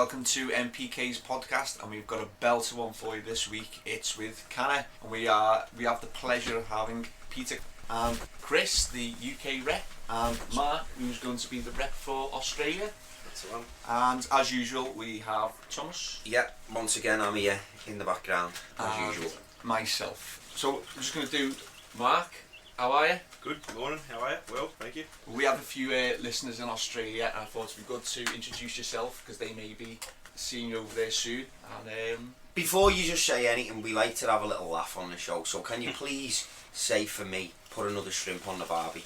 welcome to NPK's podcast, and we've got a belter one for you this week. It's with Canna, and we have the pleasure of having Peter and Chris, the UK rep, and Mark, who's going to be the rep for Australia. That's the one. And as usual, we have Thomas. Yeah, once again I'm here in the background, as usual. Myself. So I'm just going to do Mark. How are you? Good morning, how are you? Well, thank you. We have a few listeners in Australia, and I thought it'd be good to introduce yourself because they may be seeing you over there soon. And Before you just say anything, we like to have a little laugh on the show, so can you please say for me, put another shrimp on the barbie?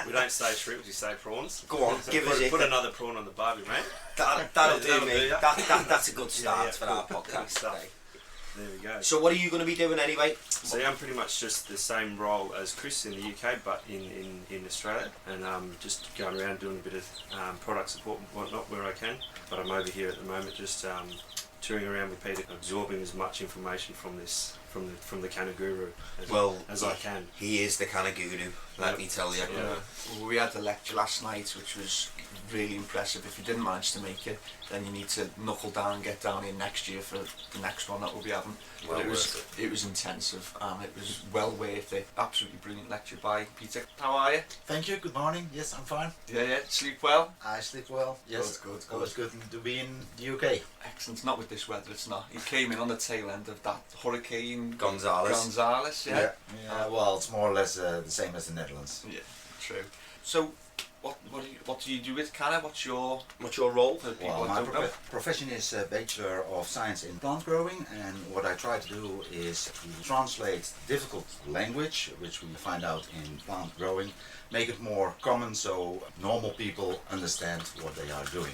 We don't say shrimp, we say prawns. Go on, So give us it. Put another prawn on the barbie, mate. That'll do me. ya. That's a good start for our Good podcast stuff. today. There we go. So what are you going to be doing anyway? So yeah, I'm pretty much just the same role as Chris in the UK, but in Australia, and just going around doing a bit of product support and whatnot where I can. But I'm over here at the moment, just touring around with Peter, absorbing as much information from the Canna Guru as I can. He is the Canna Guru, let me tell you. Yeah. we had the lecture last night, which was really impressive. If you didn't manage to make it, then you need to knuckle down and get down here next year for the next one that we'll be having. Well It was intensive, and it was well worth it. Absolutely brilliant lecture by Peter. How are you? Thank you, good morning. Yes, I'm fine. Yeah, sleep well? I sleep well. Yes, Good. always good to be in the UK. Excellent. Not with this weather, it's not. He came in on the tail end of that hurricane Gonzalez. yeah. Well, it's more or less the same as the Netherlands. Yeah, true. So, what do you do with Canna? What's your role for people Well, that my don't know? profession is Bachelor of Science in Plant Growing, and what I try to do is to translate difficult language, which we find out in plant growing, make it more common so normal people understand what they are doing.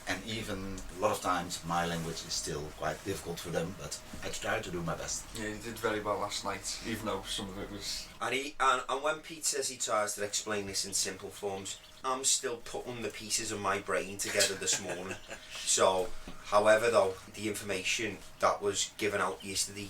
And even a lot of times my language is still quite difficult for them, but I try to do my best. Yeah, you did very well last night, even though some of it was... And when Pete says he tries to explain this in simple forms, I'm still putting the pieces of my brain together this morning. So, however though, the information that was given out yesterday,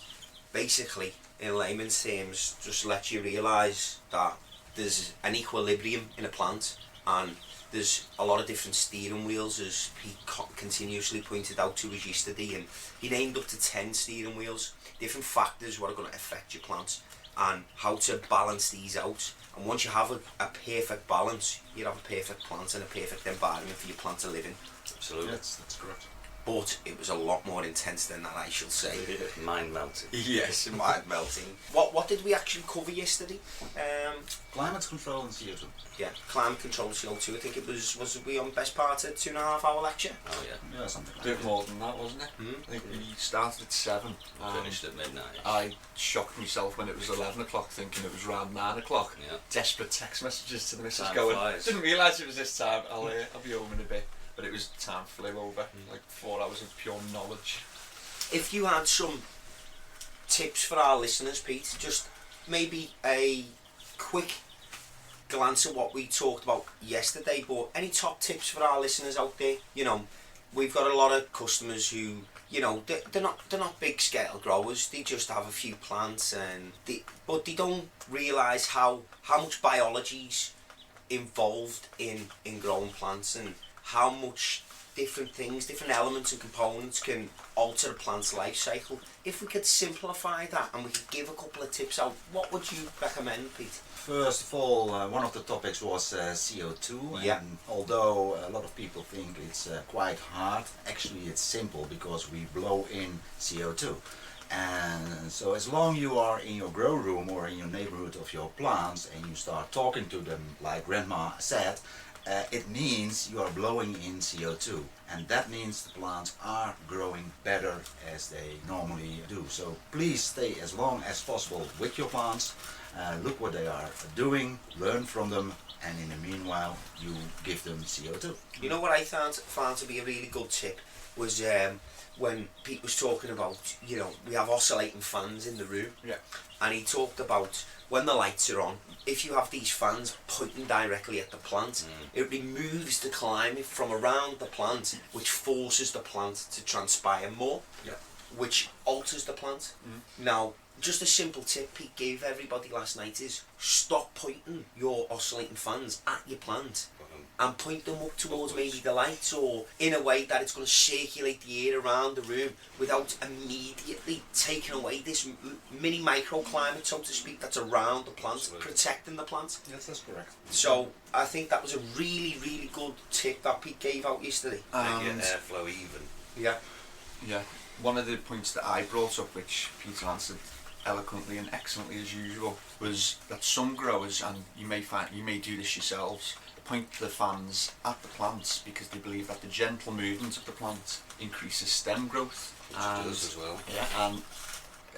basically, in layman's terms, just lets you realise that there's an equilibrium in a plant, and there's a lot of different steering wheels, as Pete continuously pointed out to us yesterday, and he named up to 10 steering wheels, different factors what are going to affect your plants and how to balance these out. And once you have a perfect balance, you have a perfect plant and a perfect environment for your plant to live in. Absolutely. Yes, that's correct. But it was a lot more intense than that, I shall say. Mind melting. Yes, mind melting. What did we actually cover yesterday? Climate control and CO2. Yeah, climate control CO2. I think it was we on best part of 2.5 hour lecture? Oh yeah. Yeah, something like A bit that. more than that, wasn't it? I think we started at 7. Finished at midnight. I shocked myself when it was 11 o'clock, thinking it was around 9 o'clock. Yeah. Desperate text messages to the missus Time going, flies. didn't realise it was this time, I'll be home in a bit. But it was, time flew over, like 4 hours of pure knowledge. If you had some tips for our listeners, Pete, just maybe a quick glance at what we talked about yesterday, but any top tips for our listeners out there? You know, we've got a lot of customers who, you know, they're not big scale growers. They just have a few plants, but they don't realise how much biology's involved in growing plants, and how much different things, different elements and components can alter a plant's life cycle. If we could simplify that and we could give a couple of tips out, what would you recommend, Pete? First of all, one of the topics was CO2, Yeah. and although a lot of people think it's quite hard, actually it's simple because we blow in CO2. And so as long you are in your grow room or in your neighborhood of your plants and you start talking to them like Grandma said, it means you are blowing in CO2, and that means the plants are growing better as they normally do. So please stay as long as possible with your plants, look what they are doing, learn from them, and in the meanwhile you give them CO2. You know what I found to be a really good tip was when Pete was talking about, you know, we have oscillating fans in the room. Yeah. And he talked about when the lights are on, if you have these fans pointing directly at the plant, it removes the climate from around the plant, which forces the plant to transpire more, which alters the plant. Now, just a simple tip Pete gave everybody last night is stop pointing your oscillating fans at your plant. and point them up towards maybe the lights, or in a way that it's going to circulate the air around the room without immediately taking away this mini microclimate, so to speak, that's around the plant, Absolutely. protecting the plant. Yes, that's correct. So I think that was a really, really good tip that Pete gave out yesterday. Make And airflow even. Yeah. yeah, one of the points that I brought up, which Peter answered eloquently and excellently as usual, was that some growers, and you may do this yourselves, point the fans at the plants because they believe that the gentle movement of the plant increases stem growth, Which it does as well. and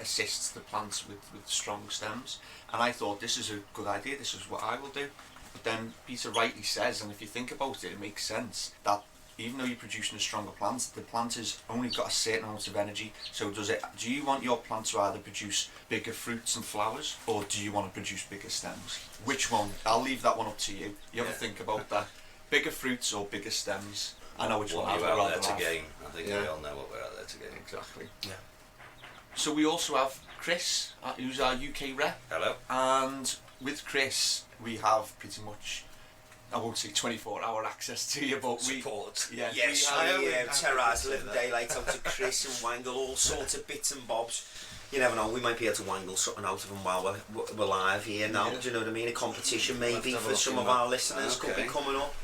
assists the plants with strong stems. And I thought, this is a good idea, this is what I will do. But then Peter rightly says, and if you think about it, it makes sense, that even though you're producing a stronger plant, the plant has only got a certain amount of energy. So do you want your plant to either produce bigger fruits and flowers, or do you want to produce bigger stems? Which one? I'll leave that one up to you. You ever think about that? Bigger fruits or bigger stems? I know which one What I'd are you out rather there to have. gain? I think Yeah. we all know what we're out there to gain. Exactly. Yeah. So we also have Chris, who's our UK rep, Hello. and with Chris we have pretty much, I won't say 24-hour access to you, but Support. yes, Yes, we we have, terrorise the living daylight out of Chris and wangle all sorts of bits and bobs. You never know, we might be able to wangle something out of them while we're live here now. Yeah. Do you know what I mean? A competition We'll have maybe to have a for look some in of that. our listeners could be Okay. coming up.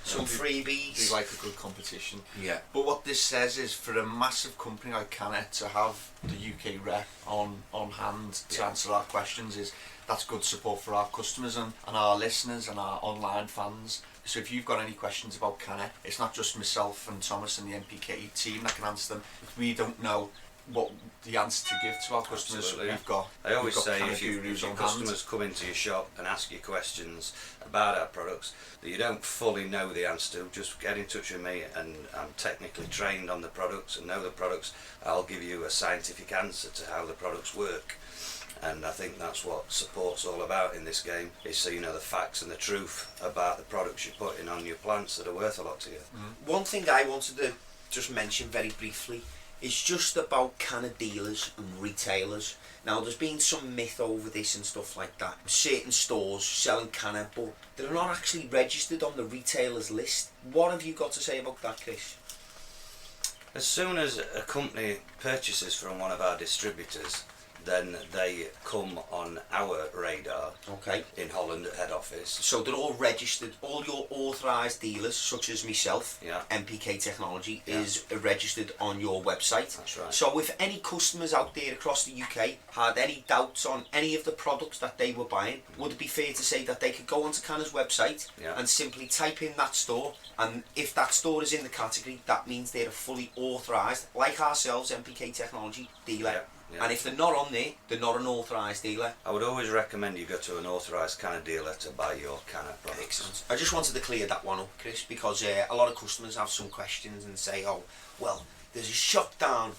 Some we freebies. like a good competition. Yeah. But what this says is, for a massive company like Canna to have the UK rep on hand to Yeah. answer our questions, that's good support for our customers and our listeners and our online fans. So if you've got any questions about Canna, it's not just myself and Thomas and the NPK team that can answer them. If we don't know what the answer to give to our customers, Absolutely, yeah. we've got. I always we've got say Canna if your gurus on hand. customers come into your shop and ask you questions about our products that you don't fully know the answer to, just get in touch with me, and I'm technically trained on the products and know the products. I'll give you a scientific answer to how the products work. And I think that's what support's all about in this game, is so you know the facts and the truth about the products you're putting on your plants that are worth a lot to you. One thing I wanted to just mention very briefly is just about Canna dealers and retailers. Now, there's been some myth over this and stuff like that. Certain stores selling Canna, but they're not actually registered on the retailer's list. What have you got to say about that, Chris? As soon as a company purchases from one of our distributors, then they come on our radar Okay. in Holland at head office. So they're all registered. All your authorised dealers, such as myself, Yeah. NPK Technology, Yeah. is registered on your website. That's right. So if any customers out there across the UK had any doubts on any of the products that they were buying, would it be fair to say that they could go onto Canna's website Yeah. and simply type in that store, and if that store is in the category, that means they're a fully authorised, like ourselves, NPK Technology dealer. Yeah, yeah. And if they're not on there, they're not an authorised dealer. I would always recommend you go to an authorised Canna dealer to buy your Canna products. Excellent. I just wanted to clear that one up, Chris, because a lot of customers have some questions and say, oh, well, there's a shop down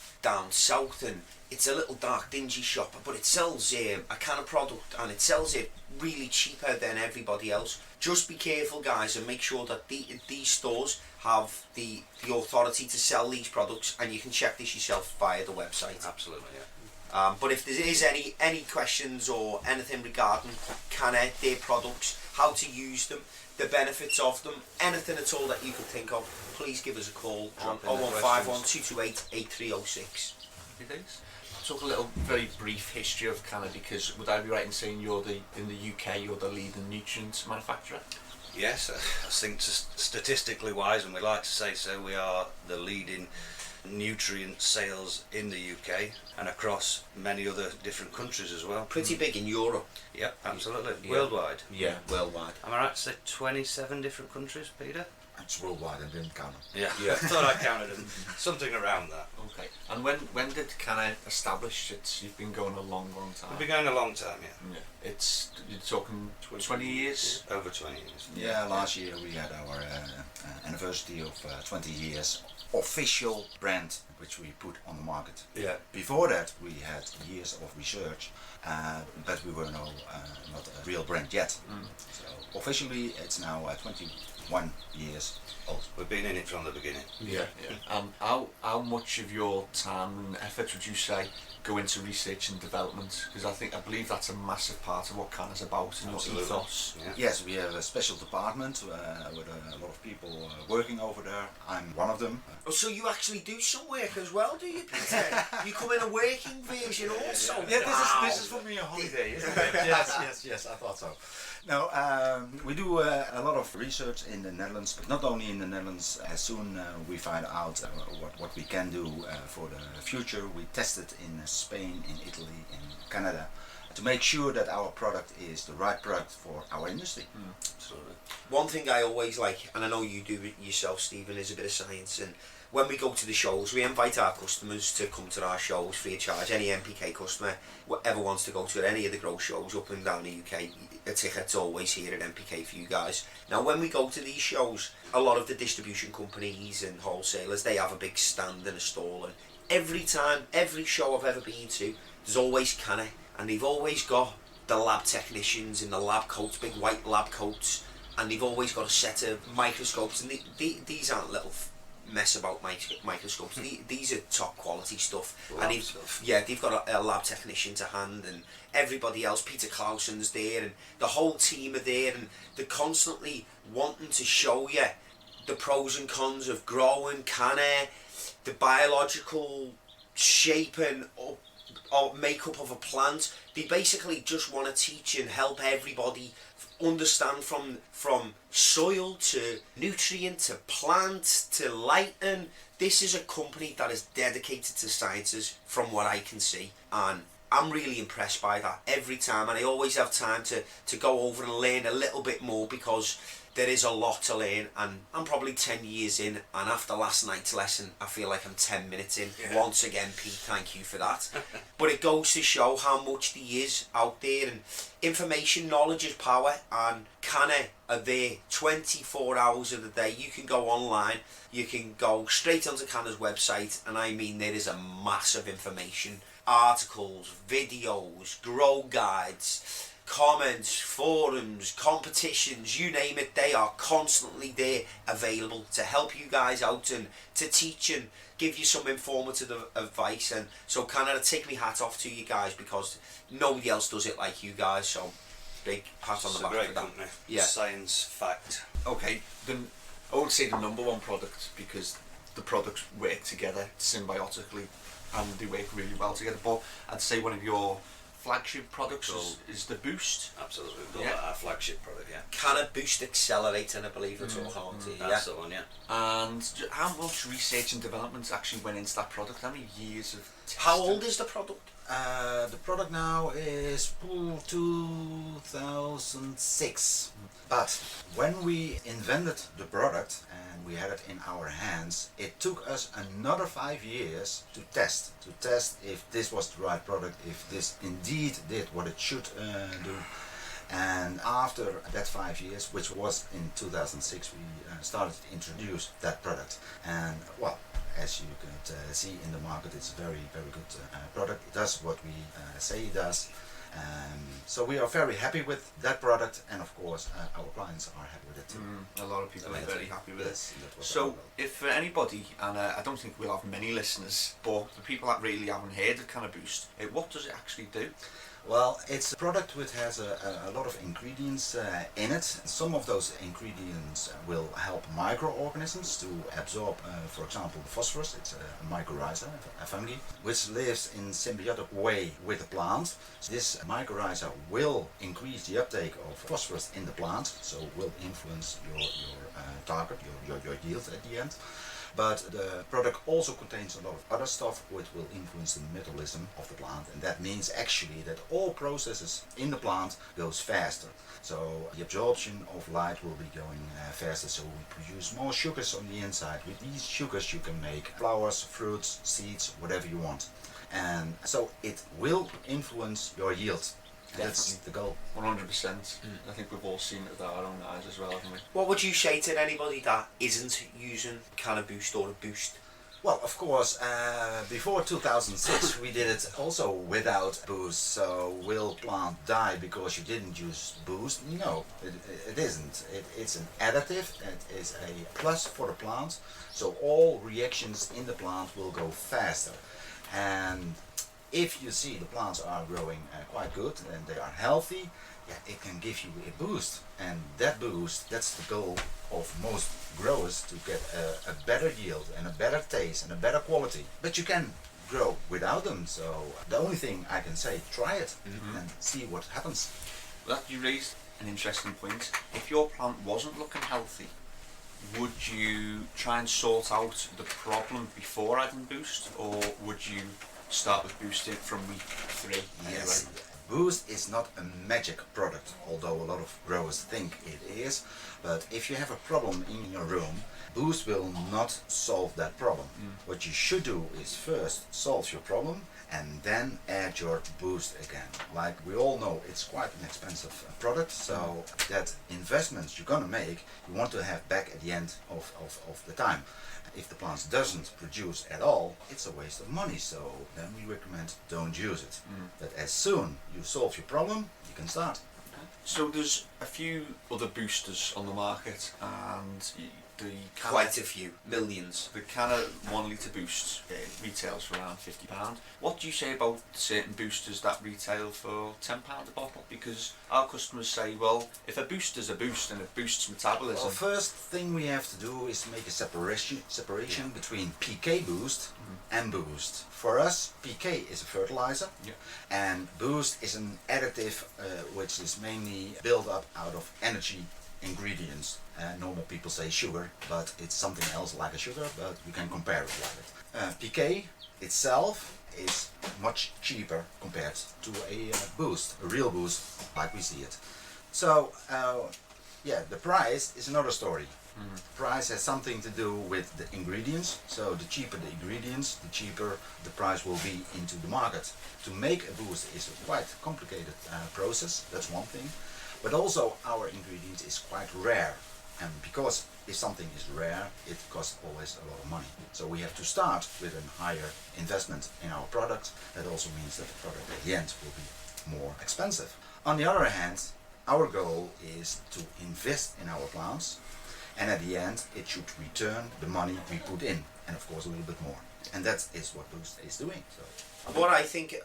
south and it's a little dark, dingy shop, but it sells a Canna product and it sells it really cheaper than everybody else. Just be careful, guys, and make sure that these stores have the authority to sell these products, and you can check this yourself via the website. Absolutely, yeah. But if there is any questions or anything regarding Canna, their products, how to use them, the benefits of them, anything at all that you could think of, please give us a call on Drop in the 0151 228 8306. Happy days. Talk a little very brief history of Canna, because would I be right in saying in the UK you're the leading nutrient manufacturer? Yes, I think statistically wise, and we like to say so, we are the leading nutrient sales in the UK and across many other different countries as well. Pretty big in Europe. Yep, absolutely. Yeah. Worldwide. Yeah, worldwide. Am I right to say 27 different countries, Peter? It's worldwide and didn't count. Yeah, Yeah. I thought I counted them. Something around that. Okay. And when did Canna establish it? You've been going a long time. We've been going a long time, yeah. Yeah. You're talking 20 years? Over 20 years. Yeah, last year we had our anniversary of 20 years official brand which we put on the market. Yeah. Before that we had years of research, but we were not a real brand yet. So officially it's now 20 1 year old. We've been in it from the beginning. Yeah. How much of your time and effort would you say go into research and development? Because I believe that's a massive part of what Canna's about and your Absolutely. ethos. Yeah. Yes, we have a special department with a lot of people working over there. I'm one of them. Oh, so you actually do some work as well, do you, Peter? You come in a working version also. Yeah, Wow. this is for me a holiday, isn't it? yes, I thought so. No, we do a lot of research in the Netherlands, but not only in the Netherlands. As soon we find out what we can do for the future, we test it in Spain, in Italy, in Canada, to make sure that our product is the right product for our industry. Absolutely. One thing I always like, and I know you do it yourself, Stephen, is a bit of science. And when we go to the shows, we invite our customers to come to our shows free of charge. Any NPK customer, whoever wants to go to any of the grow shows up and down the UK, a ticket's always here at NPK for you guys. Now, when we go to these shows, a lot of the distribution companies and wholesalers, they have a big stand and a stall. And every time, every show I've ever been to, there's always Canna, and they've always got the lab technicians in the lab coats, big white lab coats, and they've always got a set of microscopes. And these aren't little mess about microscopes. These are top quality stuff. Lab And stuff. they've got a lab technician to hand, and everybody else. Peter Clausen's there, and the whole team are there, and they're constantly wanting to show you the pros and cons of growing Canna, the biological shape and or makeup of a plant. They basically just want to teach and help everybody understand from soil to nutrient to plant to lighting. This is a company that is dedicated to sciences from what I can see, and I'm really impressed by that every time, and I always have time to go over and learn a little bit more, because there is a lot to learn, and I'm probably 10 years in, and after last night's lesson I feel like I'm 10 minutes in. Yeah. Once again, Pete, thank you for that. But it goes to show how much there is out there, and information, knowledge is power, and Canna are there 24 hours of the day. You can go online, you can go straight onto Canna's website, and I mean there is a massive information, articles, videos, grow guides, comments, forums, competitions, you name it. They are constantly there, available to help you guys out and to teach and give you some informative advice. And so Canna, take me hat off to you guys, because nobody else does it like you guys. So big pat on It's the a back great for that. company. Yeah. Science, fact. Okay, then I would say the number one product, because the products work together symbiotically and they work really well together. But I'd say one of your flagship products is the Boost. Absolutely. We've got Yeah. our flagship product, yeah. Canna Boost Accelerator, I believe it's all on to. Yeah. That's the one, yeah. And how much research and development actually went into that product? How many years of testing? How old is the product? The product now is 2006. But when we invented the product and we had it in our hands, it took us another 5 years to test if this was the right product, if this indeed did what it should do. And after that 5 years, which was in 2006, we started to introduce that product. And well, as you could see in the market, it's a very, very good product. It does what we say it does. So we are very happy with that product, and of course our clients are happy with it too. A lot of people are very happy with it. Yes, that was our So goal. if anybody, and I don't think we'll have many listeners, but the people that really haven't heard of Canna Boost, what does it actually do? Well, it's a product which has a lot of ingredients in it. Some of those ingredients will help microorganisms to absorb, for example, the phosphorus. It's a mycorrhiza, a fungi, which lives in symbiotic way with the plant. This mycorrhiza will increase the uptake of phosphorus in the plant, so will influence your target, your yield at the end. But the product also contains a lot of other stuff which will influence the metabolism of the plant, and that means actually that all processes in the plant goes faster. So the absorption of light will be going faster, so we produce more sugars on the inside. With these sugars you can make flowers, fruits, seeds, whatever you want. And so it will influence your yield. That's the goal. 100%. I think we've all seen it with our own eyes as well, haven't we? What would you say to anybody that isn't using Canna Boost or a Boost? Well, of course, before 2006 we did it also without boost. So will plant die because you didn't use boost? No, it isn't. It's an additive. It is a plus for the plant. So all reactions in the plant will go faster. And if you see the plants are growing quite good and they are healthy, yeah, it can give you a boost. And that boost, that's the goal of most growers, to get a better yield and a better taste and a better quality. But you can grow without them. So the only thing I can say, try it and see what happens. That you raised an interesting point. If your plant wasn't looking healthy, would you try and sort out the problem before adding boost, or would you start with boosting from week 3? Yes. Boost is not a magic product, although a lot of growers think it is. But if you have a problem in your room, boost will not solve that problem. What you should do is first solve your problem and then add your boost again. Like we all know, it's quite an expensive product, so that investments you're gonna make, you want to have back at the end of the time. If the plant doesn't produce at all, it's a waste of money, so then we recommend don't use it. But as soon you solve your problem, you can start. So there's a few other boosters on the market, and the Canna, Quite a few, millions. the Canna 1 litre boost retails for around £50. What do you say about certain boosters that retail for £10 a bottle? Because our customers say, well, if a booster's a boost and it boosts metabolism. Well, first thing we have to do is make a separation between PK boost and boost. For us, PK is a fertilizer, and boost is an additive which is mainly built up out of energy ingredients. Normal people say sugar, but it's something else like a sugar, but you can compare it like it. PK itself is much cheaper compared to a boost, a real boost like we see it. So yeah, the price is another story. Price has something to do with the ingredients, so the cheaper the ingredients, the cheaper the price will be into the market. To make a boost is a quite complicated process, that's one thing, but also our ingredient is quite rare, and because if something is rare, it costs always a lot of money. So we have to start with a higher investment in our product. That also means that the product at the end will be more expensive. On the other hand, our goal is to invest in our plants, and at the end it should return the money we put in, and of course a little bit more. And that is what Boost is doing. So What I think,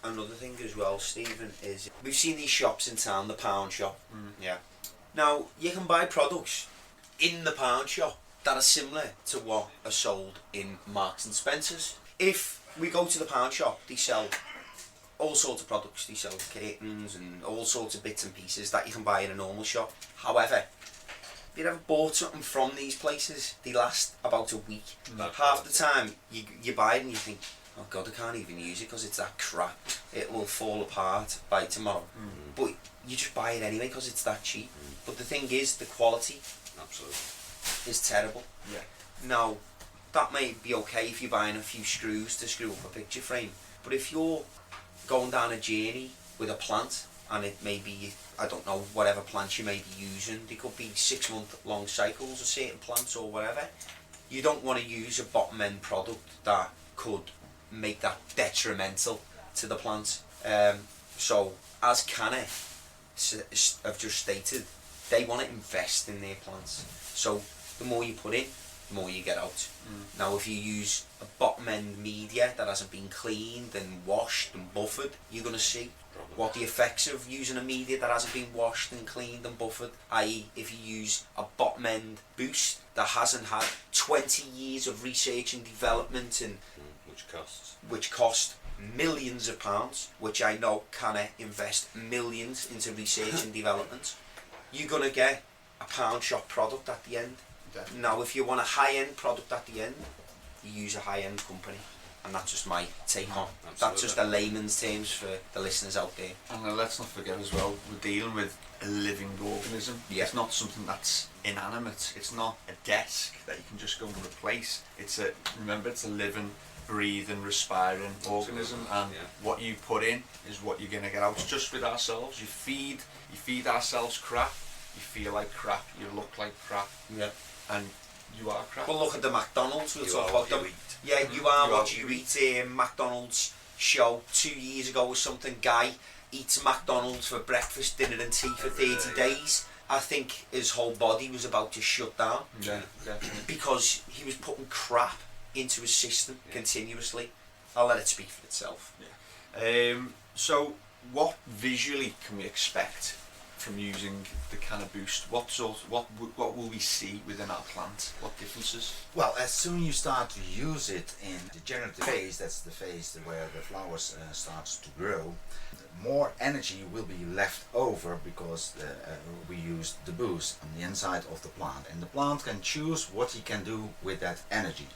another thing as well, Stephen, is we've seen these shops in town, the pound shop. Yeah. Now, you can buy products in the pound shop that are similar to what are sold in Marks and Spencer's. If we go to the pound shop, they sell all sorts of products. They sell curtains and all sorts of bits and pieces that you can buy in a normal shop. However, if you ever bought something from these places, they last about a week. Half the time, you buy it and you think, oh God, I can't even use it because it's that crap. It will fall apart by tomorrow. But you just buy it anyway because it's that cheap. But the thing is, the quality Absolutely. is terrible. Yeah. Now, that may be okay if you're buying a few screws to screw up a picture frame. But if you're going down a journey with a plant, and it may be, I don't know, whatever plants you may be using, they could be 6-month long cycles of certain plants or whatever, you don't want to use a bottom end product that could make that detrimental to the plant. So as Canna have just stated, they want to invest in their plants. So the more you put in, the more you get out. Now if you use a bottom end media that hasn't been cleaned and washed and buffered, you're going to see what the effects of using a media that hasn't been washed and cleaned and buffered, i.e. if you use a bottom end boost that hasn't had 20 years of research and development, and which cost millions of pounds, which I know Canna invest millions into research and development, you're going to get a pound shop product at the end. Definitely. Now if you want a high end product at the end, you use a high end company. And that's just my take on. That's just the layman's terms for the listeners out there. And let's not forget as well, we're dealing with a living organism. Yeah. It's not something that's inanimate. It's not a desk that you can just go and replace. Remember, it's a living, breathing, respiring organism, and what you put in is what you're going to get out. It's just with ourselves. You feed ourselves crap. You feel like crap. You look like crap. Yeah. And You are crap. Well, look at the McDonald's. We'll You talk are about what you them. eat. Yeah, you are You what are you eat. McDonald's show 2 years ago was something. Guy eats McDonald's for breakfast, dinner, and tea for 30 days. I think his whole body was about to shut down Yeah, definitely. because he was putting crap into his system continuously. I'll let it speak for itself. So, what visually can we expect from using the Canna Boost? What will we see within our plant? What differences? Well, as soon you start to use it in the generative phase, that's the phase where the flowers starts to grow, more energy will be left over because we use the boost on the inside of the plant, and the plant can choose what he can do with that energy.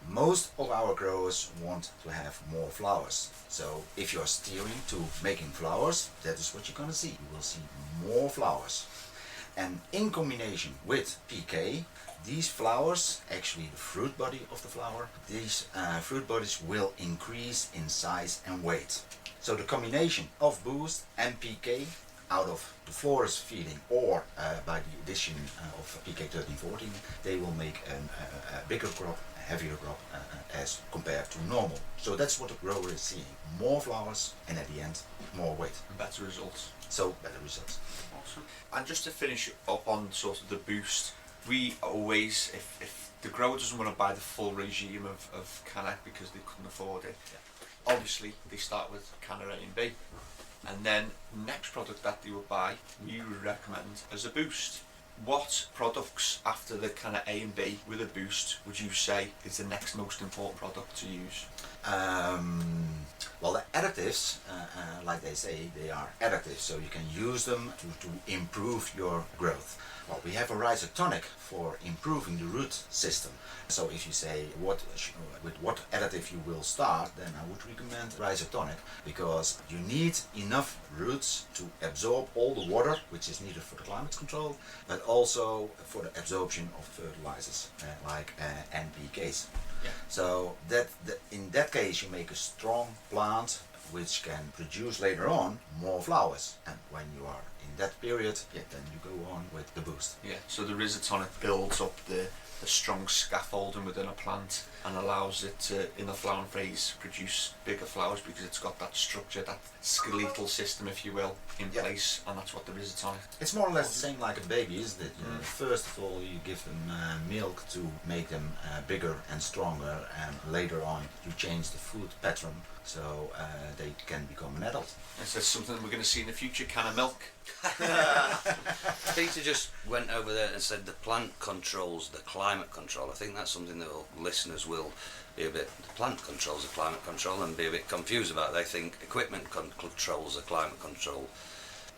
Most of our growers want to have more flowers. So if you're steering to making flowers, that is what you're going to see. You will see more flowers. And in combination with PK, these flowers, actually the fruit body of the flower, these fruit bodies will increase in size and weight. So the combination of boost and PK out of the florist feeding or by the addition of PK 1314, they will make a bigger crop, a heavier crop as compared to normal. So that's what the grower is seeing. More flowers and at the end more weight. And better results. So better results. Awesome. And just to finish up on sort of the boost, we always, if the grower doesn't want to buy the full regime of Canna because they couldn't afford it, obviously they start with Canna A and B. And then next product that they would buy, we would recommend as a boost. What products after the Canna A and B with a boost would you say is the next most important product to use? Well, the additives, like they say, they are additives, so you can use them to improve your growth. Well, we have a rhizotonic for improving the root system. So if you say with what additive you will start, then I would recommend rhizotonic, because you need enough roots to absorb all the water which is needed for the climate control, but also for the absorption of fertilizers like NPKs. Yeah. So in that case you make a strong plant which can produce later on more flowers, and when you are in that period, then you go on with the boost. Yeah, so the rhizotonic builds up the strong scaffolding within a plant and allows it to, in the flowering phase, produce bigger flowers because it's got that structure, that skeletal system, if you will, in place, and that's what the rhizotonic. It's more or less the same like a baby, isn't it? First of all, you give them milk to make them bigger and stronger, and later on you change the food pattern so they can become an adult. Is that something we're going to see in the future, Canna milk? Peter just went over there and said the plant controls the climate control. I think that's something that listeners will be a bit, the plant controls the climate control and be a bit confused about. They think equipment controls the climate control.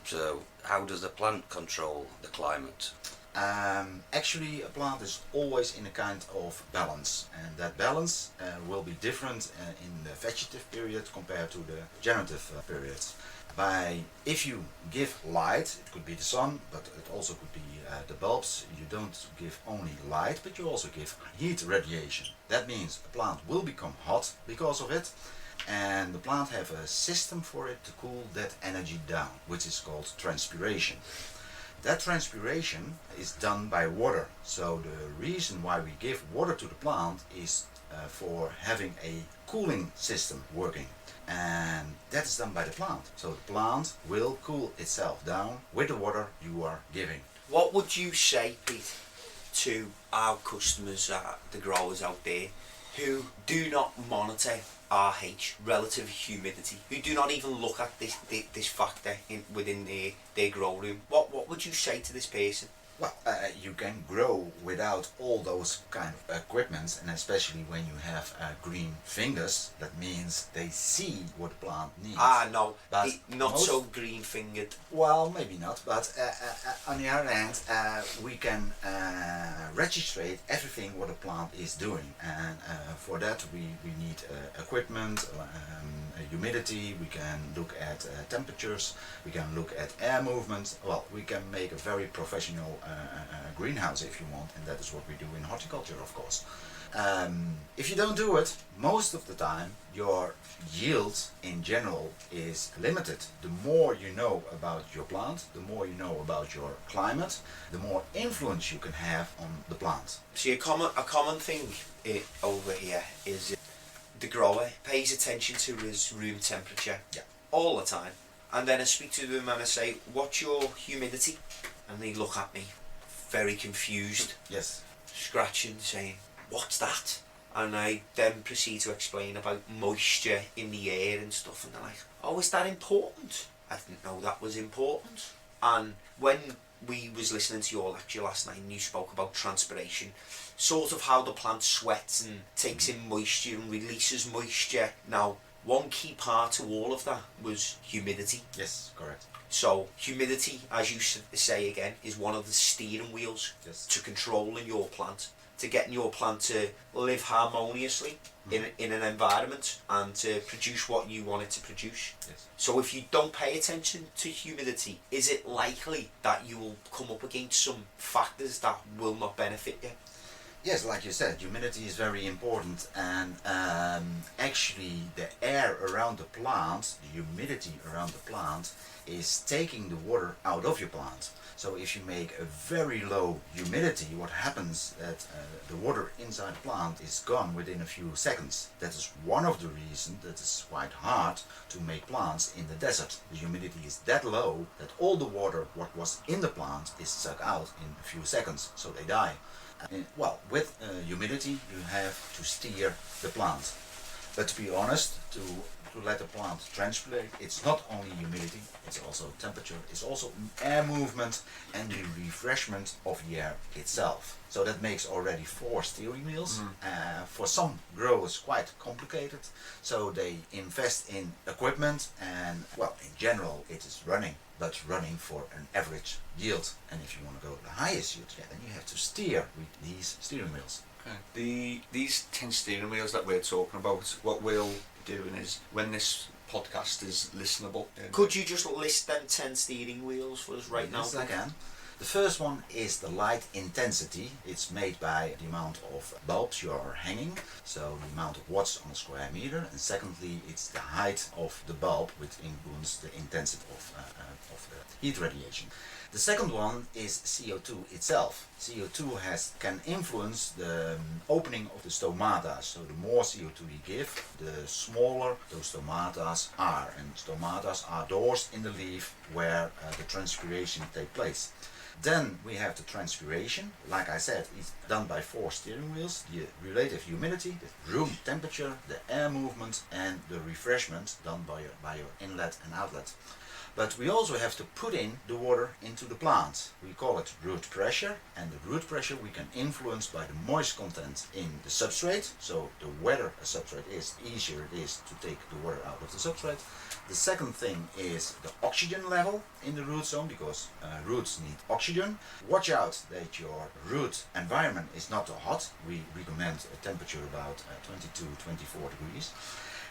So how does the plant control the climate? Actually, a plant is always in a kind of balance, and that balance will be different in the vegetative period compared to the generative periods. If you give light, it could be the sun, but it also could be the bulbs. You don't give only light, but you also give heat radiation. That means a plant will become hot because of it, and the plant have a system for it to cool that energy down, which is called transpiration. That transpiration is done by water. So the reason why we give water to the plant is for having a cooling system working. And that is done by the plant. So the plant will cool itself down with the water you are giving. What would you say, Pete, to our customers, the growers out there, who do not monitor RH, relative humidity, who do not even look at this factor within their grow room? What would you say to this person? Well, you can grow without all those kind of equipments, and especially when you have green fingers, that means they see what the plant needs. No, But not so green-fingered. Well, maybe not, but on the other hand, we can register everything what a plant is doing, and for that we need equipment, humidity, we can look at temperatures, we can look at air movement. Well, we can make a very professional greenhouse if you want, and that is what we do in horticulture, of course. if you don't do it, most of the time your yield in general is limited. The more you know about your plant, the more you know about your climate, the more influence you can have on the plant. See, a common thing over here is the grower pays attention to his room temperature all the time. And then I speak to them and I say, what's your humidity? And they look at me very confused, Yes. scratching, saying, what's that? And I then proceed to explain about moisture in the air and stuff, and they're like, oh, is that important? I didn't know that was important. And when we was listening to your lecture last night and you spoke about transpiration, sort of how the plant sweats and takes in moisture and releases moisture. Now, one key part to all of that was humidity. Yes, correct. So humidity, as you say again, is one of the steering wheels to controlling your plant, to getting your plant to live harmoniously in an environment and to produce what you want it to produce. Yes. So if you don't pay attention to humidity, is it likely that you will come up against some factors that will not benefit you? Yes, like you said, humidity is very important, and actually the air around the plant, the humidity around the plant, is taking the water out of your plant. So if you make a very low humidity, what happens that the water inside the plant is gone within a few seconds. That is one of the reasons that it's quite hard to make plants in the desert. The humidity is that low that all the water what was in the plant is sucked out in a few seconds, so they die. Well, with humidity you have to steer the plant. But to be honest, to let the plant transpire, it's not only humidity, it's also temperature, it's also air movement and the refreshment of the air itself. So that makes already 4 steering wheels. For some growers quite complicated, so they invest in equipment and, well, in general it is running, but running for an average yield. And if you want to go to the highest yield, then you have to steer with these steering wheels. Okay. These 10 steering wheels that we're talking about, what we'll be doing is, when this podcast is listenable... Could you just list them 10 steering wheels for us right now? Yes, I can. The first one is the light intensity. It's made by the amount of bulbs you are hanging, so the amount of watts on a square meter. And secondly, it's the height of the bulb, which influences the intensity of the heat radiation. The second one is CO2 itself. CO2 can influence the opening of the stomata. So the more CO2 you give, the smaller those stomatas are. And stomatas are doors in the leaf where the transpiration takes place. Then we have the transpiration. Like I said, it's done by 4 steering wheels. The relative humidity, the room temperature, the air movement and the refreshment done by your inlet and outlet. But we also have to put in the water into the plant. We call it root pressure, and the root pressure we can influence by the moist content in the substrate. So the wetter a substrate is, easier it is to take the water out of the substrate. The second thing is the oxygen level in the root zone, because roots need oxygen. Watch out that your root environment is not too hot. We recommend a temperature about 22-24 degrees.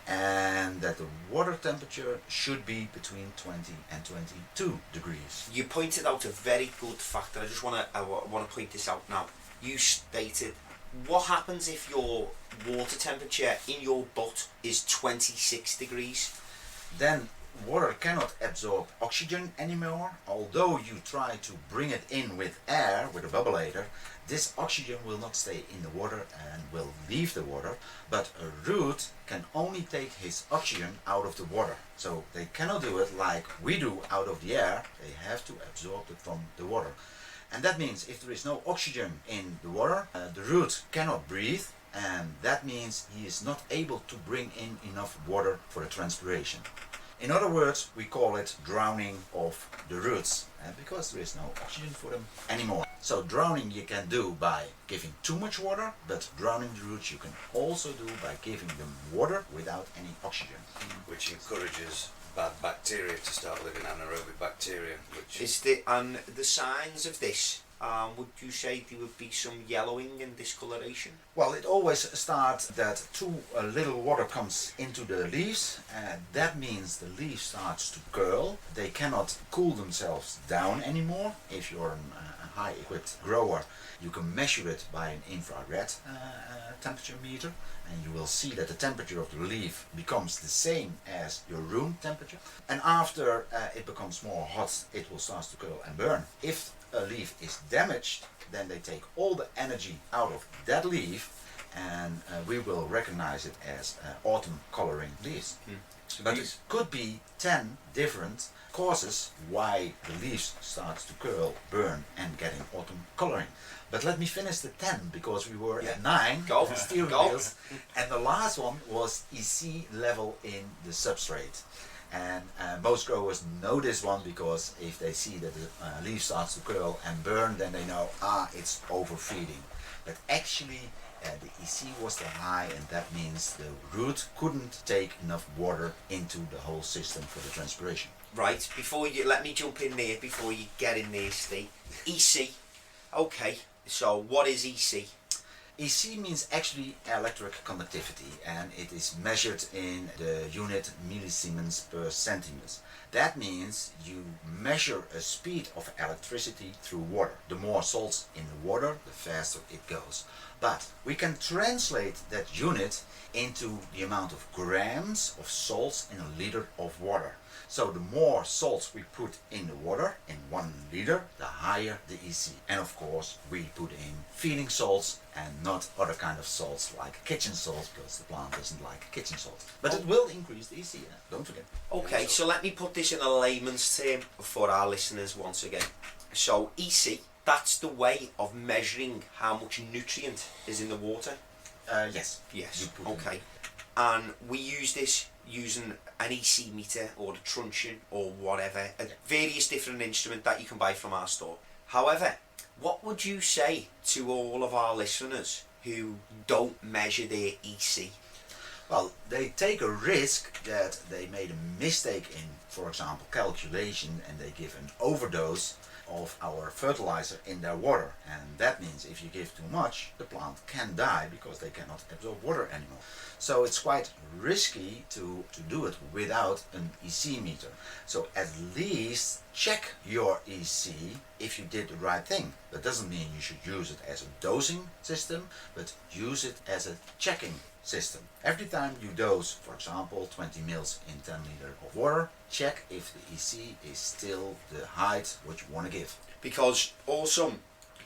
And that the water temperature should be between 20 and 22 degrees. You pointed out a very good factor. I just want to point this out now. You stated, what happens if your water temperature in your butt is 26 degrees? Then water cannot absorb oxygen anymore. Although you try to bring it in with air, with a bubbleator, this oxygen will not stay in the water and will leave the water, but a root can only take his oxygen out of the water. So they cannot do it like we do out of the air, they have to absorb it from the water. And that means if there is no oxygen in the water, the root cannot breathe, and that means he is not able to bring in enough water for the transpiration. In other words, we call it drowning of the roots, because there is no oxygen for them anymore. So drowning you can do by giving too much water, but drowning the roots you can also do by giving them water without any oxygen. Which encourages bad bacteria to start living, anaerobic bacteria. Is and the signs of this, would you say there would be some yellowing and discoloration? Well, it always starts that too little water comes into the leaves, and that means the leaf starts to curl. They cannot cool themselves down anymore. If you're a high equipped grower, you can measure it by an infrared temperature meter, and you will see that the temperature of the leaf becomes the same as your room temperature. And after it becomes more hot, it will start to curl and burn. If a leaf is damaged, then they take all the energy out of that leaf, and we will recognize it as autumn coloring leaves. But it could be 10 different causes why the leaves start to curl, burn and getting autumn coloring. But let me finish the 10, because we were at 9 steering wheels, and the last one was EC level in the substrate. And most growers know this one, because if they see that the leaf starts to curl and burn, then they know, it's overfeeding. But actually the EC was too high, and that means the root couldn't take enough water into the whole system for the transpiration. Right, before you, let me jump in there before you get in there, Steve. EC, okay, so what is EC? EC means actually electric conductivity, and it is measured in the unit millisiemens per centimeter. That means you measure a speed of electricity through water. The more salts in the water, the faster it goes. But we can translate that unit into the amount of grams of salts in a liter of water. So the more salts we put in the water, in 1 liter, the higher the EC. And of course we put in feeding salts and not other kind of salts like kitchen salt, because the plant doesn't like kitchen salt. But it will increase the EC, don't forget. Okay, so let me put this in a layman's term for our listeners once again. So EC, that's the way of measuring how much nutrient is in the water? Yes. Yes, okay. And we use this using an EC meter or the truncheon or whatever, a various different instrument that you can buy from our store. However, what would you say to all of our listeners who don't measure their EC? Well, they take a risk that they made a mistake in, for example, calculation, and they give an overdose of our fertilizer in their water. And that means if you give too much, the plant can die because they cannot absorb water anymore. So it's quite risky to do it without an EC meter. So at least check your EC if you did the right thing. That doesn't mean you should use it as a dosing system, but use it as a checking system. Every time you dose, for example, 20 mils in 10 liter of water, check if the EC is still the height what you want to give. Because also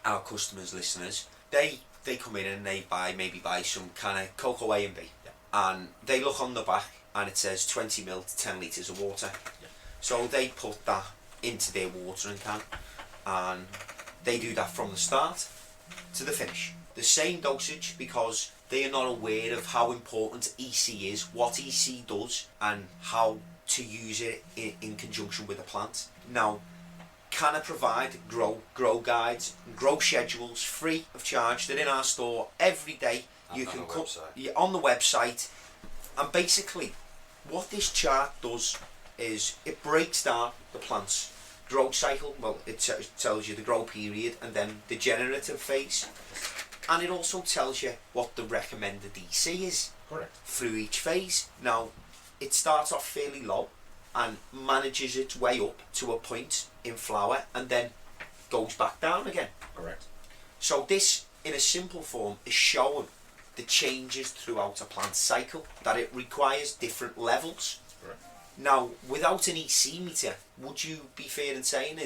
our customers, listeners, they come in and they maybe buy some kind of cocoa A and B, and they look on the back and it says 20 mil to 10 litres of water. So they put that into their watering can, and they do that from the start to the finish. The same dosage, because they are not aware of how important EC is, what EC does, and how to use it in conjunction with a plant. Now, Canna provide grow guides, grow schedules free of charge. They're in our store every day. And you on can the come website. on the website, and basically what this chart does is it breaks down the plant's growth cycle. Well, it tells you the grow period and then the generative phase, and it also tells you what the recommended EC is. Correct. Through each phase. Now, it starts off fairly low and manages its way up to a point in flower and then goes back down again. Correct. So this, in a simple form, is showing the changes throughout a plant cycle, that it requires different levels. Correct. Now, without an EC meter, would you be fair in saying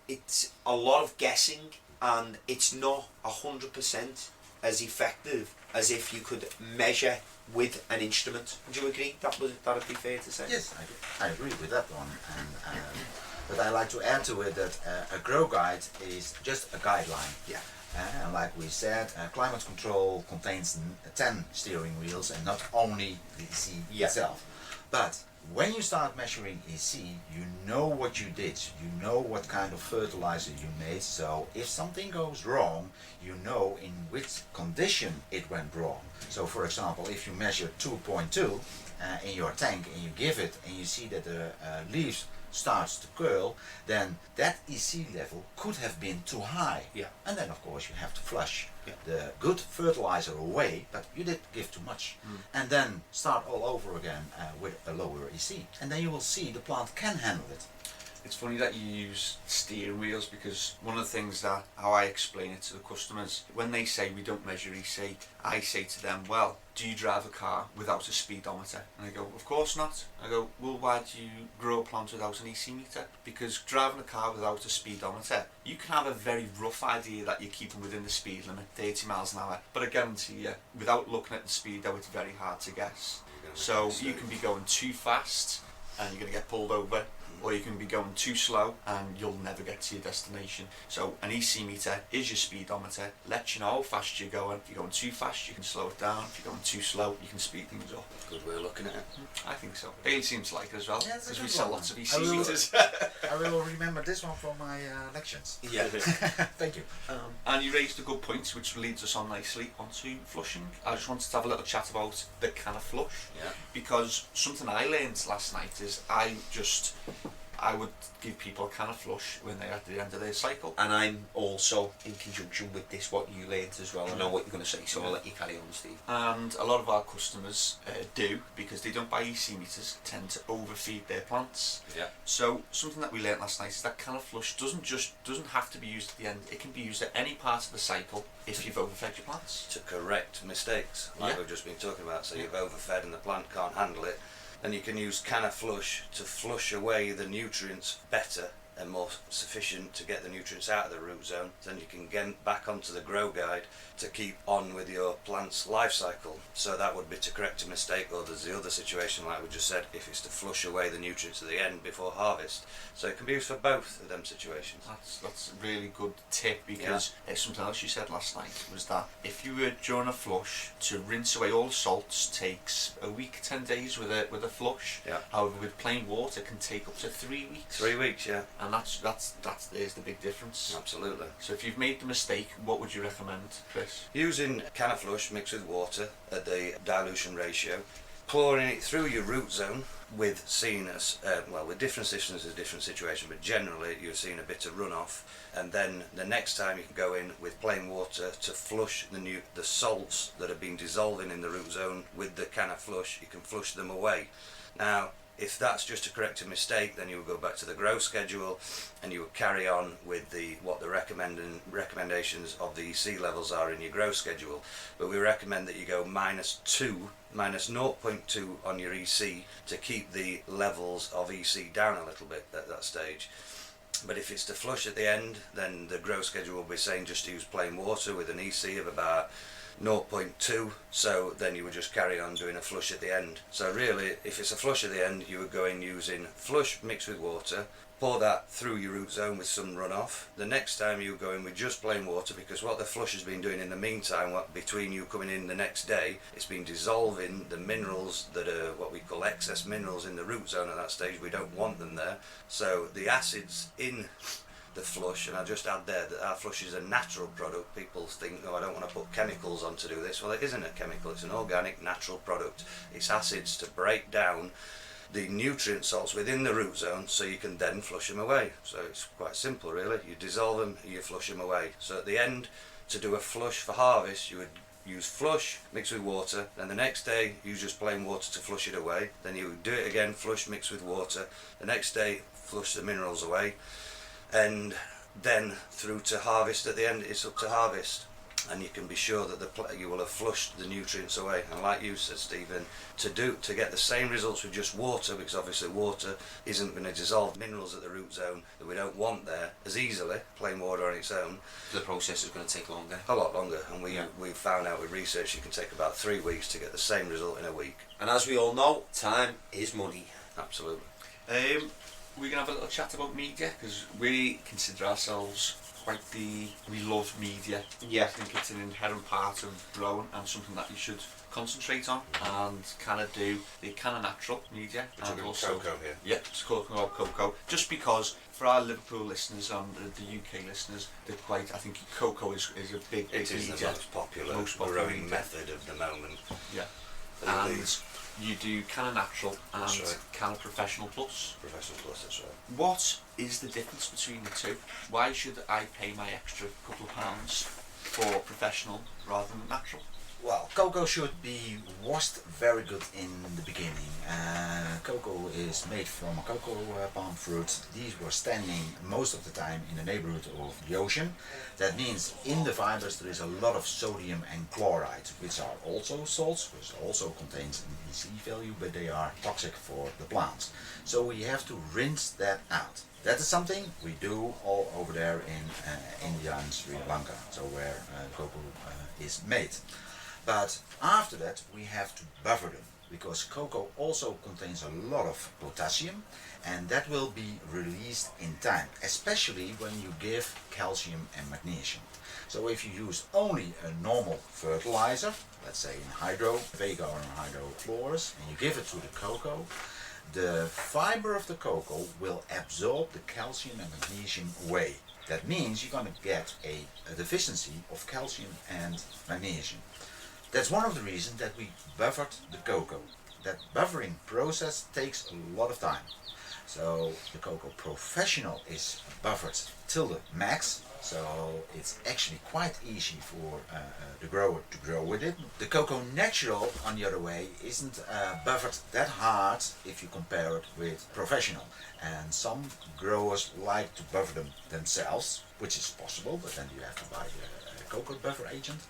it's a lot of guessing and it's not 100% as effective as if you could measure with an instrument? Would you agree? That'd be fair to say? Yes, I agree with that one. And but I like to add to it that a grow guide is just a guideline. Yeah. And like we said, climate control contains 10 steering wheels and not only the EC itself. But when you start measuring EC, you know what you did, you know what kind of fertilizer you made, so if something goes wrong, you know in which condition it went wrong. So for example, if you measure 2.2 in your tank and you give it and you see that the leaves starts to curl, then that EC level could have been too high. Yeah. And then of course you have to flush the good fertilizer away, but you did give too much. And then start all over again with a lower EC. And then you will see the plant can handle it. It's funny that you use steering wheels, because one of the things that how I explain it to the customers, when they say we don't measure EC, I say to them, well, do you drive a car without a speedometer? And they go, of course not. I go, well, why do you grow a plant without an EC meter? Because driving a car without a speedometer, you can have a very rough idea that you're keeping within the speed limit, 30 miles an hour, but I guarantee you, without looking at the speedo, it's very hard to guess. So you can be going too fast and you're going to get pulled over, or you can be going too slow and you'll never get to your destination. So an EC meter is your speedometer, lets you know how fast you're going. If you're going too fast, you can slow it down. If you're going too slow, you can speed things up. Good way of looking at it. I think so. Bailey seems to like it as well, Yeah, it's a because good we sell one. lots of EC I will- meters. I will remember this one for my lectures. Yeah. Thank you. And you raised a good point, which leads us on nicely onto flushing. I just wanted to have a little chat about the Canna flush, Yeah. because something I learned last night is I would give people a Canna flush when they're at the end of their cycle. And I'm also, in conjunction with this, what you learnt as well. I know what you're going to say, so I'll let you carry on, Steve. And a lot of our customers do, because they don't buy EC meters, tend to overfeed their plants. Yeah. So something that we learnt last night is that Canna flush doesn't have to be used at the end. It can be used at any part of the cycle if you've overfed your plants. To correct mistakes, like Yeah. we've just been talking about. So you've overfed and the plant can't handle it. And you can use Canna flush to flush away the nutrients better and more sufficient to get the nutrients out of the root zone. Then you can get back onto the grow guide to keep on with your plant's life cycle. So that would be to correct a mistake, or there's the other situation like we just said, if it's to flush away the nutrients at the end before harvest. So it can be used for both of them situations. That's a really good tip, because something else you said last night was that if you were during a flush, to rinse away all the salts takes a week, 10 days with a flush. Yeah. However, with plain water it can take up to 3 weeks. 3 weeks, yeah. And there's the big difference. Absolutely. So if you've made the mistake, what would you recommend, Chris? Using Canna flush mixed with water at the dilution ratio, pouring it through your root zone with seeing with different systems is a different situation, but generally you're seeing a bit of runoff, and then the next time you can go in with plain water to flush the salts that have been dissolving in the root zone with the Canna flush. You can flush them away. Now, if that's just to correct a mistake, then you would go back to the grow schedule and you would carry on with what the recommendations of the EC levels are in your grow schedule. But we recommend that you go minus 0.2 on your EC to keep the levels of EC down a little bit at that stage. But if it's to flush at the end, then the grow schedule will be saying just use plain water with an EC of about 0.2, so then you would just carry on doing a flush at the end. So really, if it's a flush at the end, you would go in using flush mixed with water, pour that through your root zone with some runoff. The next time you go in with just plain water, because what the flush has been doing in the meantime, between you coming in the next day, it's been dissolving the minerals that are what we call excess minerals in the root zone at that stage. We don't want them there. So the acids in the flush, and I'll just add there that our flush is a natural product. People think, I don't want to put chemicals on to do this. Well, it isn't a chemical, it's an organic, natural product. It's acids to break down the nutrient salts within the root zone so you can then flush them away. So it's quite simple really. You dissolve them, you flush them away. So at the end, to do a flush for harvest, you would use flush mixed with water, then the next day use just plain water to flush it away. Then you would do it again, flush mixed with water. The next day, flush the minerals away. And then through to harvest at the end, it's up to harvest, and you can be sure that you will have flushed the nutrients away. And like you said, Stephen, to get the same results with just water, because obviously water isn't going to dissolve minerals at the root zone that we don't want there as easily, plain water on its own. The process is going to take longer. A lot longer, and we've found out with research it can take about 3 weeks to get the same result in a week. And as we all know, time is money. Absolutely. We're going to have a little chat about media, because we consider ourselves we love media. Yeah. I think it's an inherent part of growing and something that you should concentrate on, and Canna do the Canna natural media. We're talking cocoa here. Yeah, it's talking about cocoa. Just because for our Liverpool listeners and the UK listeners, they're I think cocoa is a big It is media. the most popular growing media. method of the moment. Yeah. And And you do Canna Natural and That's right. Canna Professional Plus. Professional Plus, that's right. What is the difference between the two? Why should I pay my extra couple of pounds for professional rather than natural? Well, cocoa should be washed very good in the beginning. Cocoa is made from a cocoa palm fruit. These were standing most of the time in the neighborhood of the ocean. That means in the fibers there is a lot of sodium and chloride, which are also salts, which also contains an EC value, but they are toxic for the plants. So we have to rinse that out. That is something we do all over there in India and Sri Lanka, so where cocoa is made. But after that we have to buffer them, because cocoa also contains a lot of potassium, and that will be released in time, especially when you give calcium and magnesium. So if you use only a normal fertilizer, let's say in hydro, vega or hydrofluorous, and you give it to the cocoa, the fiber of the cocoa will absorb the calcium and magnesium away. That means you're going to get a deficiency of calcium and magnesium. That's one of the reasons that we buffered the cocoa. That buffering process takes a lot of time. So the cocoa professional is buffered till the max, so it's actually quite easy for the grower to grow with it. The cocoa natural, on the other way, isn't buffered that hard if you compare it with professional. And some growers like to buffer them themselves, which is possible, but then you have to buy the cocoa buffer agent.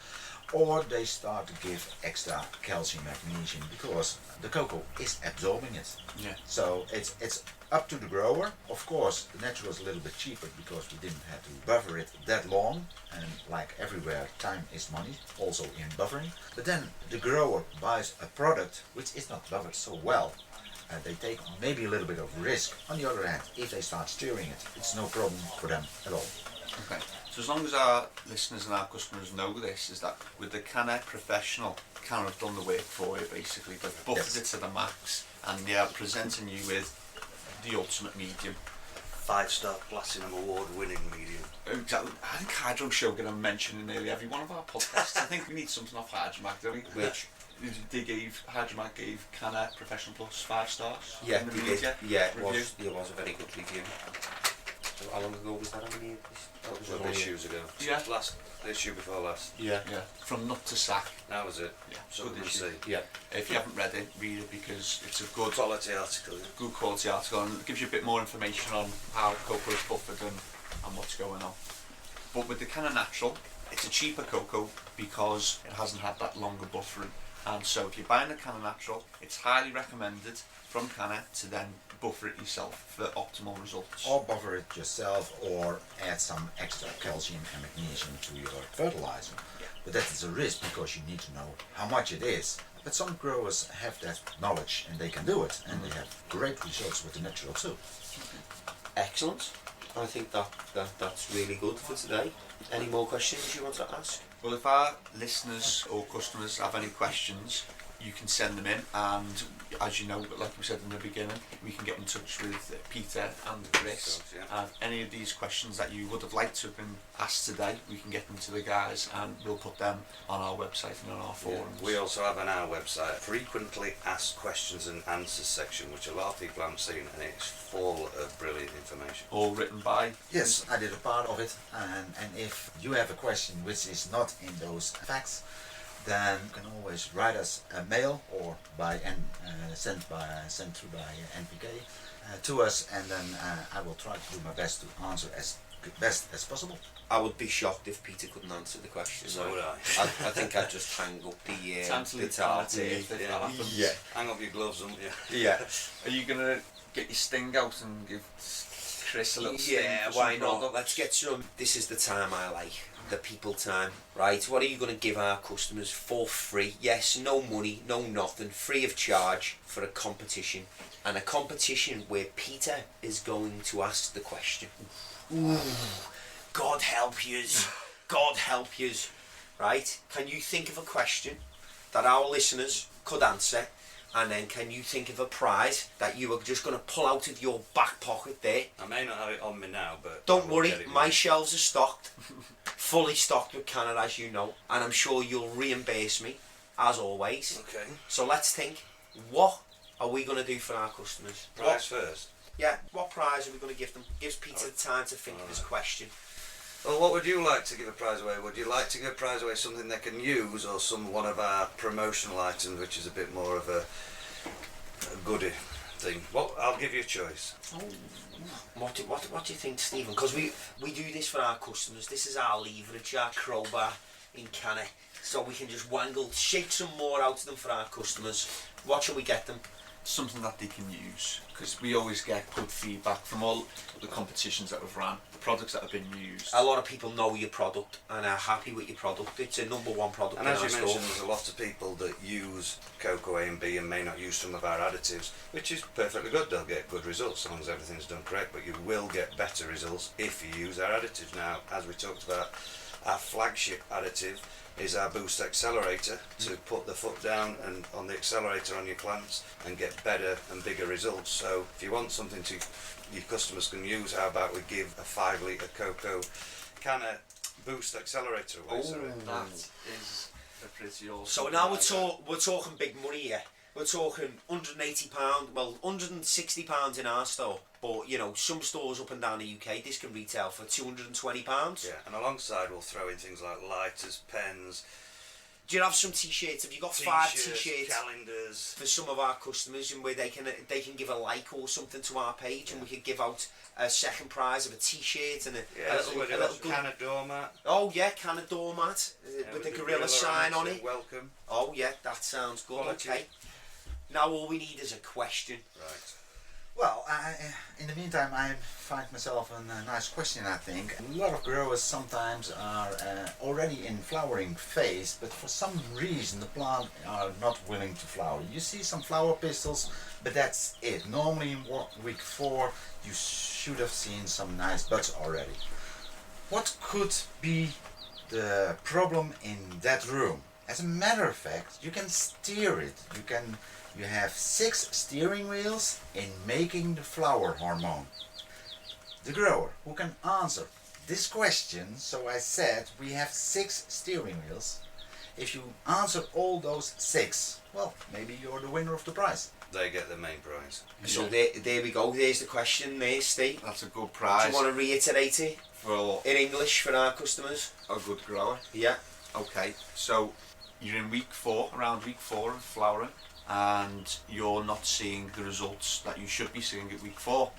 Or they start to give extra calcium magnesium because the cocoa is absorbing it. Yeah. So it's up to the grower. Of course, the natural is a little bit cheaper because we didn't have to buffer it that long. And like everywhere, time is money, also in buffering. But then the grower buys a product which is not buffered so well. They take maybe a little bit of risk. On the other hand, if they start steering it, it's no problem for them at all. Okay. So as long as our listeners and our customers know this, is that with the Canna Professional, Canna have done the work for you basically. They've buffered it to the max, and they are presenting you with the ultimate medium. 5-star Platinum Award winning medium. Exactly. I think Hydro Show going to mention in nearly every one of our podcasts. I think we need something off Hydromac, don't we? Which? Hydromac gave Canna Professional Plus 5 stars. Yeah, in the they media did. Yeah, review. it was a very good review. So how long ago was that? How many? That was Well, only issues ago. Yeah. Last issue before last. Yeah. Yeah, from nut to sack. That was it. Yeah, Something good to issue. see. Yeah. If you haven't read it, read it because it's a good Quality article. Yeah. good quality article and it gives you a bit more information on how cocoa is buffered and what's going on. But with the Canna Natural, it's a cheaper cocoa because it hasn't had that longer buffering. And so if you're buying the Canna Natural, it's highly recommended from Canna to then buffer it yourself for optimal results. Or buffer it yourself, or add some extra calcium and magnesium to your fertilizer. Yeah. But that is a risk because you need to know how much it is. But some growers have that knowledge and they can do it, and they have great results with the natural too. Excellent. I think that's really good for today. Any more questions you want to ask? Well, if our listeners or customers have any questions, you can send them in, and as you know, like we said in the beginning, we can get in touch with Peter and Chris. Yeah. And any of these questions that you would have liked to have been asked today, we can get them to the guys and we'll put them on our website and on our forums. We also have on our website frequently asked questions and answers section, which a lot of people haven't seen, and it's full of brilliant information. All written by. Yes, I did a part of it, and if you have a question which is not in those facts, then you can always write us a mail or sent through by NPK to us, and then I will try to do my best to answer as best as possible. I would be shocked if Peter couldn't answer the question. So would I. I think I'd just hang up the Time to leave guitar. Canna if that happens. Yeah. Hang up your gloves, won't you? Yeah. Are you going to get your sting out and give Chris a little sting? Yeah, for why some not? product? Let's get some. This is the time I like. The people time, right? What are you going to give our customers for free? Yes, no money, no nothing, free of charge for a competition. And a competition where Peter is going to ask the question. Ooh, God help yous. God help yous. Right? Can you think of a question that our listeners could answer? And then can you think of a prize that you are just going to pull out of your back pocket there? I may not have it on me now, but Don't I will worry, get it my later. shelves are stocked. Fully stocked with Canna, as you know. And I'm sure you'll reimburse me, as always. Okay. So let's think, what are we going to do for our customers? Price first. Yeah, what prize are we going to give them? Gives Peter the time to think of his question. Well, what would you like to give a prize away? Would you like to give a prize away something they can use, or one of our promotional items, which is a bit more of a goodie thing? Well, I'll give you a choice. What do you think, Stephen? Because we do this for our customers. This is our leverage, our crowbar in Canna. So we can just shake some more out of them for our customers. What shall we get them? Something that they can use, because we always get good feedback from all the competitions that we've ran, the products that have been used. A lot of people know your product and are happy with your product. It's a #1 product And in as our you store. mentioned, there's a lot of people that use cocoa A and B and may not use some of our additives, which is perfectly good. They'll get good results as long as everything's done correct, but you will get better results if you use our additives. Now, as we talked about, our flagship additive is our Boost Accelerator, to put the foot down and on the accelerator on your plants and get better and bigger results. So if you want something your customers can use, how about we give a 5 litre cocoa Canna Boost Accelerator away? That is a pretty awesome. So now we're talking big money here. We're talking £180, well, £160 in our store. But, you know, some stores up and down the UK, this can retail for £220. Yeah, and alongside we'll throw in things like lighters, pens. Do you have some t-shirts? Have you got 5 t-shirts, t-shirts calendars for some of our customers, and where they can give a like or something to our page, and we could give out a second prize of a t-shirt and a little Canna doormat. Oh yeah, Canna doormat with the gorilla sign on it. Welcome. Oh yeah, that sounds good. Quality. Okay. Now all we need is a question. Right. Well, in the meantime, I find myself a nice question, I think. A lot of growers sometimes are already in flowering phase, but for some reason the plant are not willing to flower. You see some flower pistils, but that's it. Normally in week 4 you should have seen some nice buds already. What could be the problem in that room? As a matter of fact, you can steer it. You have 6 steering wheels in making the flower hormone. The grower who can answer this question, so I said we have 6 steering wheels. If you answer all those 6, well, maybe you're the winner of the prize. They get the main prize. So there we go. There's the question there, Steve. That's a good Do prize you want to reiterate it for in English for our customers? a good grower. Yeah. Okay, so you're in week 4, around week 4 of flowering, and you're not seeing the results that you should be seeing at week 4.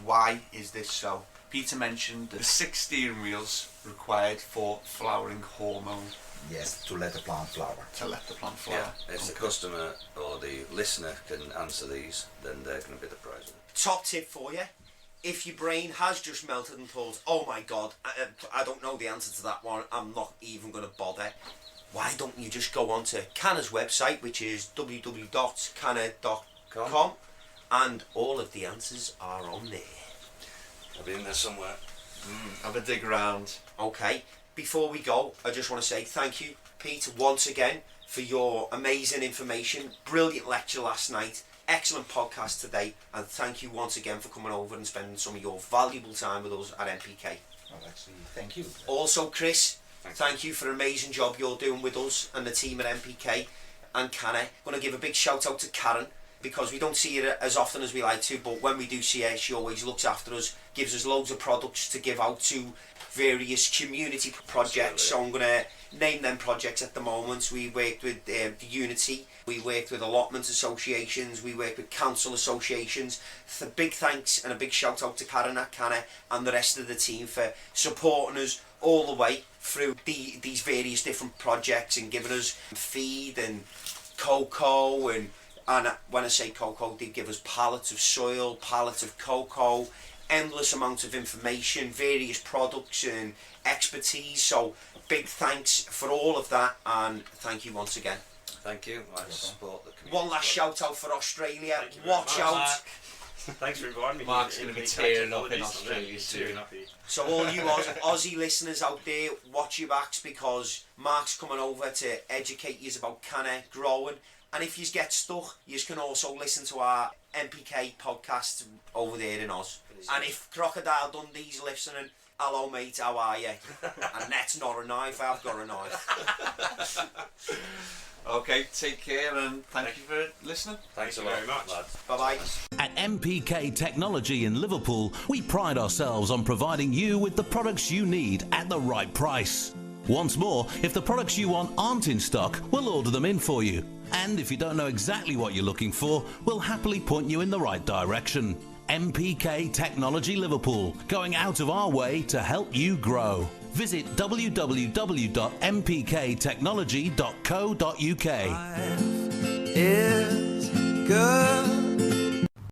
Why is this so? Peter mentioned the 6 steering wheels required for flowering hormone Yes, to let the plant flower. to let the plant flower. Yeah. If the customer or the listener can answer these, then they're going to be the prize. Top tip for you. If your brain has just melted and thought, oh my god, I don't know the answer to that one, I'm not even going to bother. Why don't you just go on to Canna's website, which is www.canna.com, and all of the answers are on there. I'll be in there somewhere. Have a dig around. Okay, before we go, I just want to say thank you, Pete, once again, for your amazing information. Brilliant lecture last night. Excellent podcast today. And thank you once again for coming over and spending some of your valuable time with us at NPK. Well, actually, thank you. Also, Chris, Thank thank you for an amazing job you're doing with us and the team at NPK and Canna. Going to give a big shout out to Karen, because we don't see her as often as we like to, but when we do see her, she always looks after us, gives us loads of products to give out to various community projects. So I'm going to name them projects at the moment. We worked with the Unity, we worked with allotment associations, we worked with council associations. So big thanks and a big shout out to Karen at Canna and the rest of the team for supporting us all the way through these various different projects and giving us feed and cocoa, and when I say cocoa, they give us pallets of soil, pallets of cocoa, endless amounts of information, various products and expertise. So big thanks for all of that, and thank you once again. Thank you. I support the community. One last shout out for Australia. Thank you very Watch much, out. Mark. Thanks for inviting me. Mark's here. gonna be NPK tearing up in Technologies. Australia I'm soon. tearing up here. So all you Aussie listeners out there, watch your backs, because Mark's coming over to educate you about Canna growing. And if you get stuck, you can also listen to our NPK podcast over there in Oz. And if Crocodile Dundee's listening, hello mate, how are you? And that's not a knife, I've got a knife. Okay, take care and thank you for listening. Thanks a Thank you lot, very much. lads. Bye-bye. At NPK Technology in Liverpool, we pride ourselves on providing you with the products you need at the right price. Once more, if the products you want aren't in stock, we'll order them in for you. And if you don't know exactly what you're looking for, we'll happily point you in the right direction. NPK Technology Liverpool, going out of our way to help you grow. Visit www.mpktechnology.co.uk. Is good.